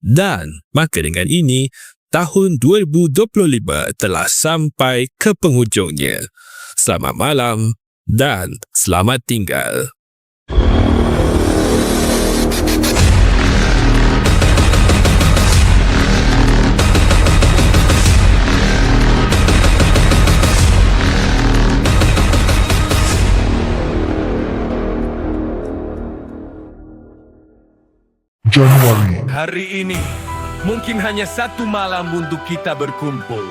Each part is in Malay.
Dan maka dengan ini, tahun 2025 telah sampai ke penghujungnya. Selamat malam dan selamat tinggal. Januari. Hari ini mungkin hanya satu malam untuk kita berkumpul,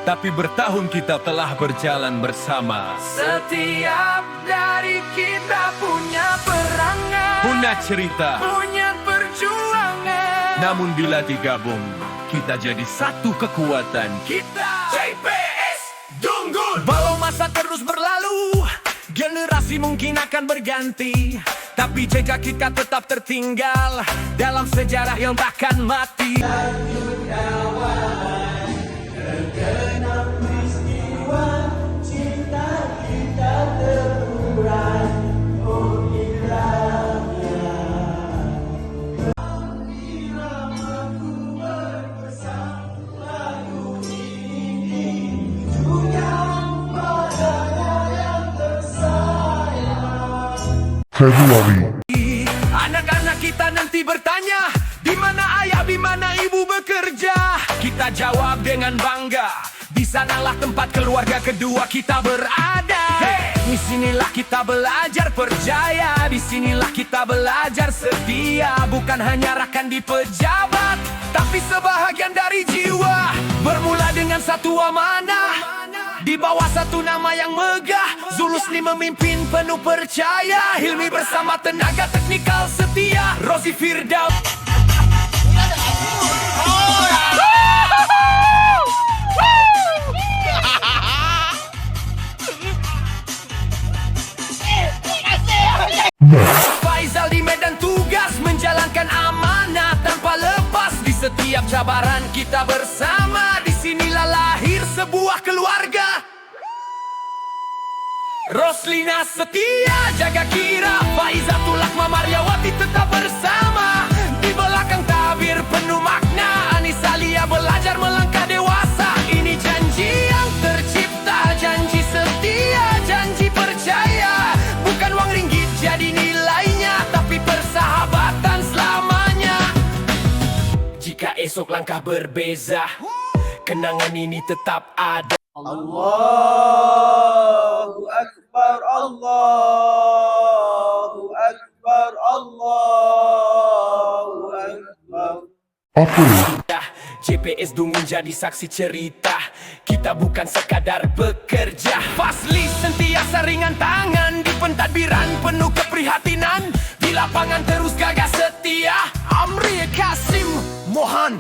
tapi bertahun kita telah berjalan bersama. Setiap dari kita punya perangan, Punya cerita, punya perjuangan. namun bila digabung, kita jadi satu kekuatan. Kita JPS Dungun. Walau masa terus berlalu, generasi mungkin akan berganti, tapi jejak kita tetap tertinggal dalam sejarah yang takkan mati. Februari. Anak-anak kita nanti bertanya, di mana ayah, di mana ibu bekerja? Kita jawab dengan bangga, di sanalah tempat keluarga kedua kita berada. Di sinilah kita belajar percaya, di sinilah kita belajar setia. Bukan hanya rakan di pejabat, tapi sebahagian dari jiwa. Bermula dengan satu amanah, di bawah satu nama yang megah. Zulusni memimpin penuh percaya, Hilmi bersama tenaga teknikal setia, Rozi Firdaus. Faizal di medan tugas menjalankan amanah tanpa lepas. Di setiap cabaran kita bersama, disinilah lahir sebuah keluarga. Roslina setia jaga kira, Faizatul Akma Maryawati tetap bersama. Di belakang tabir penuh makna, Anisalia belajar melangkah dewasa. Ini janji yang tercipta, janji setia, janji percaya. Bukan uang ringgit jadi nilainya, tapi persahabatan selamanya. Jika esok langkah berbeza, kenangan ini tetap ada. Allahu Akbar, Allahu Akbar, Allahu Akbar. April. JPS Dungun jadi saksi cerita, kita bukan sekadar bekerja. Fasli sentiasa ringan tangan, di pentadbiran penuh keprihatinan. Di lapangan terus gagah setia, Amri Kasim Mohan.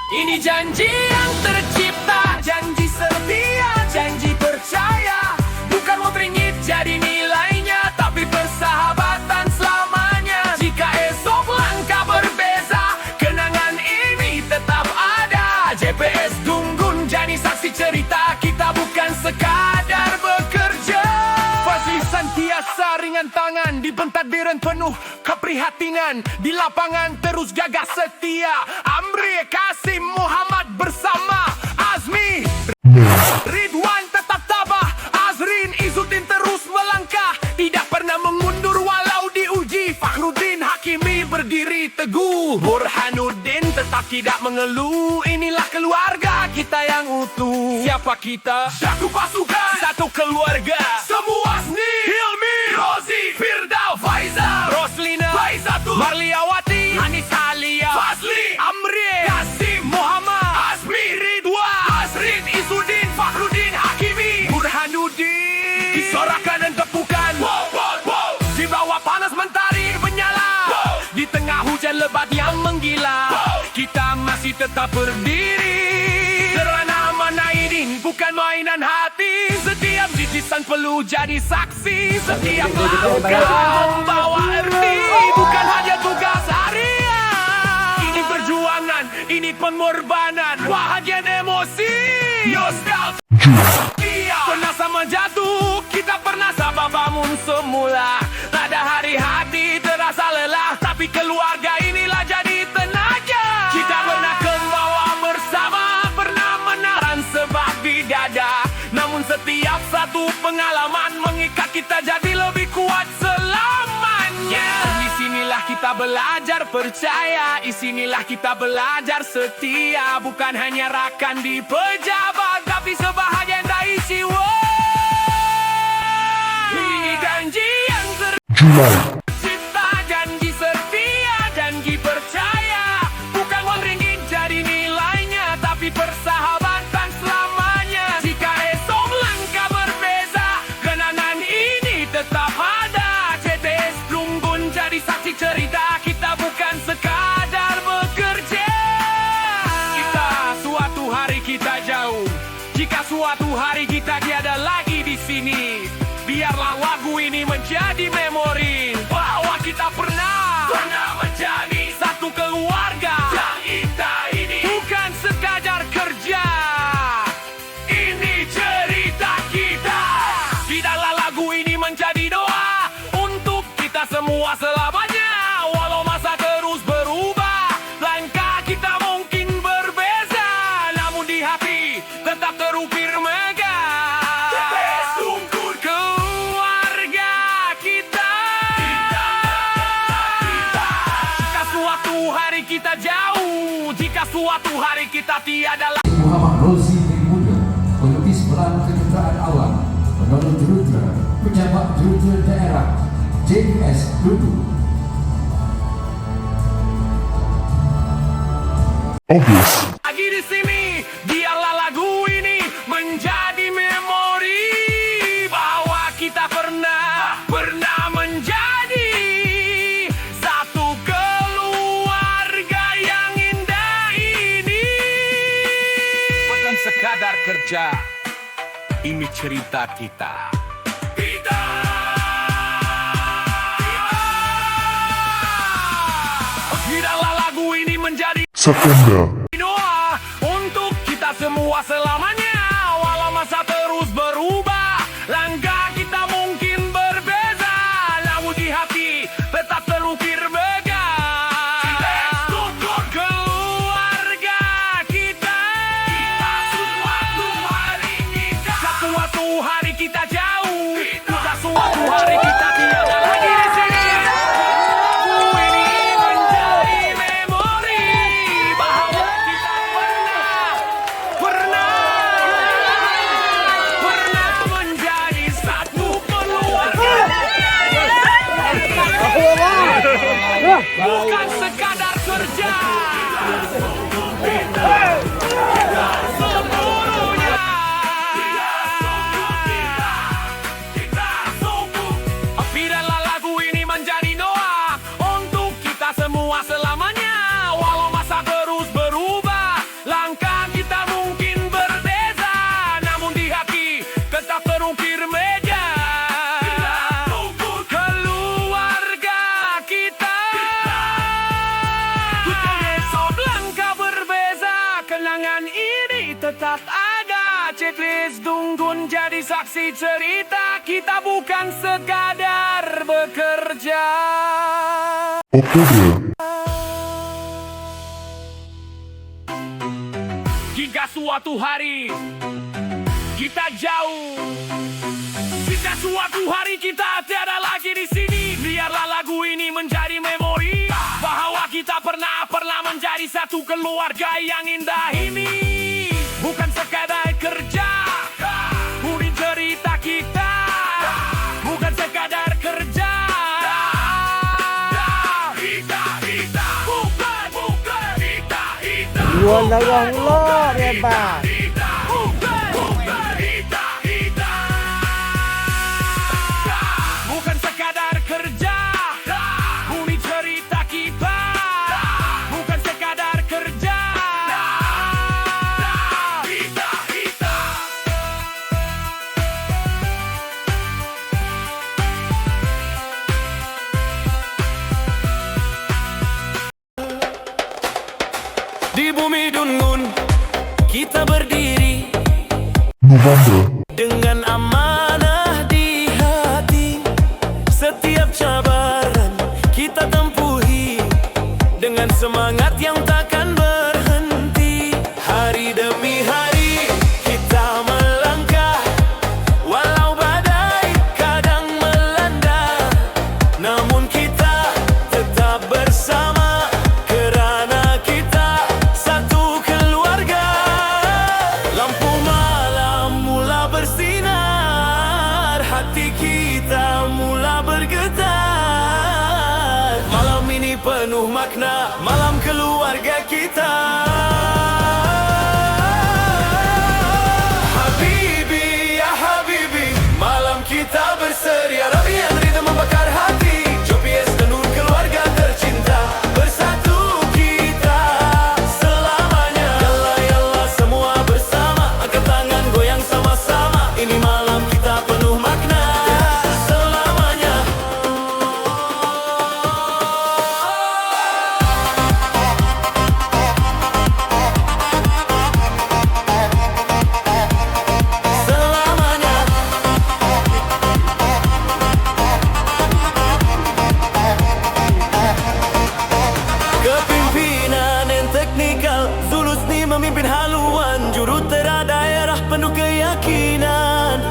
Ini janji yang tercipta, janji setia, janji percaya. Bukan uang ringgit jadi nilainya, tapi persahabatan selamanya. Jika esok langkah berbeza, kenangan ini tetap ada. JPS Dungun jadi saksi cerita, kita bukan sekadar bekerja. Fasih sentiasa ringan tangan, di pentadbiran penuh keprihatinan. Di lapangan terus gagah setia, Amri Kasim Muhammad bersama Azmi Ridwan tetap tabah, Azrin Izzuddin terus melangkah, tidak pernah mengundur walau diuji. Fakhruddin Hakimi berdiri teguh, Burhanuddin tetap tidak mengeluh. Inilah keluarga kita yang utuh. Siapa kita? Satu pasukan, satu keluarga. Semua Asni, Hilmi, Rozi, Firdaus, Faizal, Roslina, Faizatul, Maryawati, Anisalia, Fasli, Amri, Kasim Muhammad, Azmi Ridwan, Azrin Izzuddin, Fakhruddin Hakimi, Burhanuddin. Disorakan dan tepukan, di bawah panas mentari menyala, di tengah hujan lebat yang menggila, kita masih tetap berdiri. Kerana amanah ini bukan mainan hati, setiap jijisan perlu jadi saksi. Setiap langkah membawa erti, bukan hanya tugas harian. Ini perjuangan, ini pengorbanan, bahagian emosi. Nostalgia. Pernah sama jatuh, kita pernah sama bangun semula. Ada hari hati terasa lelah, tapi keluarga pengalaman mengikat kita jadi lebih kuat selamanya. Disinilah kita belajar percaya, disinilah kita belajar setia. Bukan hanya rakan di pejabat, tapi sebahagian dari jiwa. Ini janji yang Julai, tercipta, janji setia, janji percaya. Bukan uang ringgit jadi nilainya, tapi persahabatan selamanya. Jika esok langkah berbeza, kenangan ini tetap ada. CTS Dunggun jadi saksi cerita, kita bukan sekadar bekerja. Kita suatu hari kita jauh, jika suatu hari kita tiada lagi di sini, biarlah lagu ini menjadi memori bahwa kita pernah menjadi satu keluarga. Dan kita ini bukan sekadar kerja, ini cerita kita. Biarlah lagu ini menjadi doa untuk kita semua selamanya. Walau masa terus berubah, langkah kita mungkin berbeza, namun di hati tetap terukir megah. Keluarga kita. Jika suatu hari kita jauh, jika suatu hari kita tiada lagi. Muhammad Rozi bin Muda, pelukis pelan kecitraan alam, penolong Jurudra, pejabat Jurudra daerah, JS Dunggun. Agus, Lagi di sini, biarlah lagu ini menjadi memori bahwa kita pernah menjadi satu keluarga yang indah ini. Bukan sekadar kerja, ini cerita kita. Biarlah lagu ini menjadi September, doa untuk kita semua selamanya. Walau masa terus berubah, langkah kita mungkin berbeza, namun di hati tetap terukir megah. Keluarga kita. Suatu hari kita jauh, suatu hari kita tiada lagi di sini. Lagu ini menjadi memori bahwa kita pernah menjadi satu keluarga. Bukan sekadar kerja. Seluruhnya. Biarlah lagu ini menjadi doa untuk kita semua selamanya. Walau masa terus berubah, langkah kita mungkin berbeza, namun di hati tetap terukir meja. Keluarga kita. Esok langkah berbeza, kenangan ini tetap ada. Checklist Dunggun jadi saksi cerita, kita bukan sekadar bekerja. Oktober, Jika suatu hari kita jauh, jika suatu hari kita tiada lagi di sini, biarlah lagu ini menjadi memori bahwa kita pernah menjadi satu keluarga yang indah ini. Bukan sekadar kerja, ini cerita kita. Bukan sekadar kerja. Bukan kita. Luan darah lo, Reba. Bukan sekadar kerja, ini cerita kita. Bukan sekadar kerja. Di bumi Dunggun kita berdiri November, dengan amanah di hati. Setiap cabaran kita tempuhi dengan semangat yang takkan berhenti. Hari demi hari kita melangkah, walau badai ini penuh makna, malam keluarga kita. Habibi, ya Habibi, malam kita berseri. Arabian rhythm membakar hati, Jopies tenur keluarga tercinta. Bersatu kita selamanya. Yalla yalla semua bersama, angkat tangan goyang sama-sama. Ini malam kita penuh makna selamanya. Selamanya. Kepimpinan yang teknikal, Zulus ni memimpin haluan, jurutera daerah penuh keyakinan.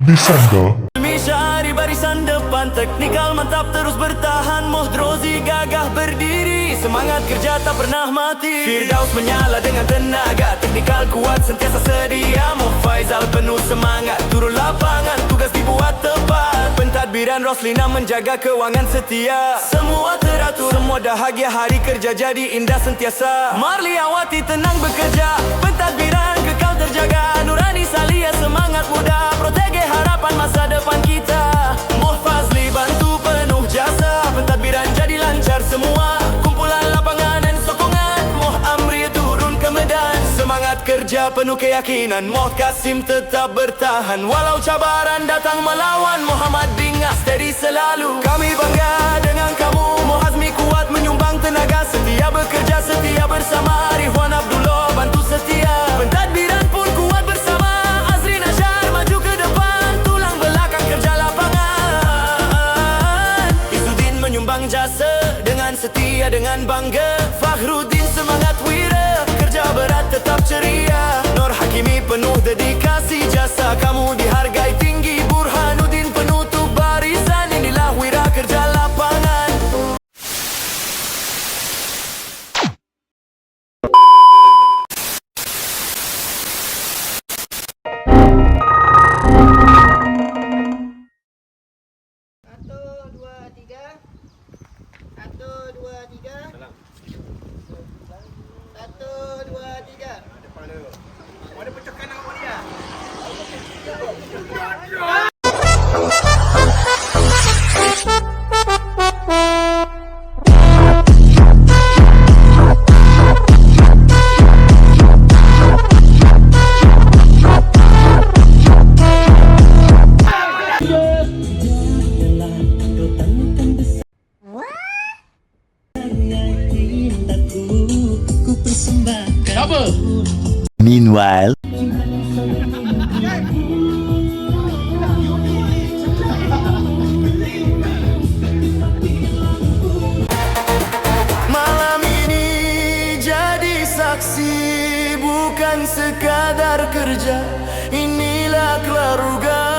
Di Sangga, Hilmi Syahri barisan depan, teknikal mantap terus bertahan. Mohdrozi gagah berdiri, semangat kerja tak pernah mati. Firdaus menyala dengan tenaga, teknikal kuat sentiasa sedia. Moh Faizal penuh semangat, turun lapangan tugas dibuat tepat. Pentadbiran Roslina menjaga keuangan setia. Semua teratur, semua dahagia, hari kerja jadi indah sentiasa. Marliawati tenang bekerja, pentadbiran kekal terjaga. Nurani Salia semangat muda, protege harapan masa depan kita. Moh Fazli bantu penuh jasa, pentadbiran jadi lancar semua. Kumpulan lapangan dan sokongan, Moh Amri turun ke medan. Semangat kerja penuh keyakinan, Moh Kasim tetap bertahan. Walau cabaran datang melawan, Muhammad Dingas steady selalu. Kami bangga dengan kamu, Moh Azmi kuat menyumbang tenaga. Setia bekerja, setia bersama. Rihwan Abdullah bantu setia, pentadbiran pun kuat bersama. Azri Nasyar maju ke depan, tulang belakang kerja lapangan. Izzuddin menyumbang jasa dengan setia, dengan bangga. Fakhruddin semangat wira, kerja berat tetap ceria. Nur Hakimi penuh dedikasi, jasa kamu dihargai tinggi. Burhanuddin penutup barisan, inilah wira kerja lapangan. Meanwhile, Malam ini jadi saksi, bukan sekadar kerja. Inilah keluarga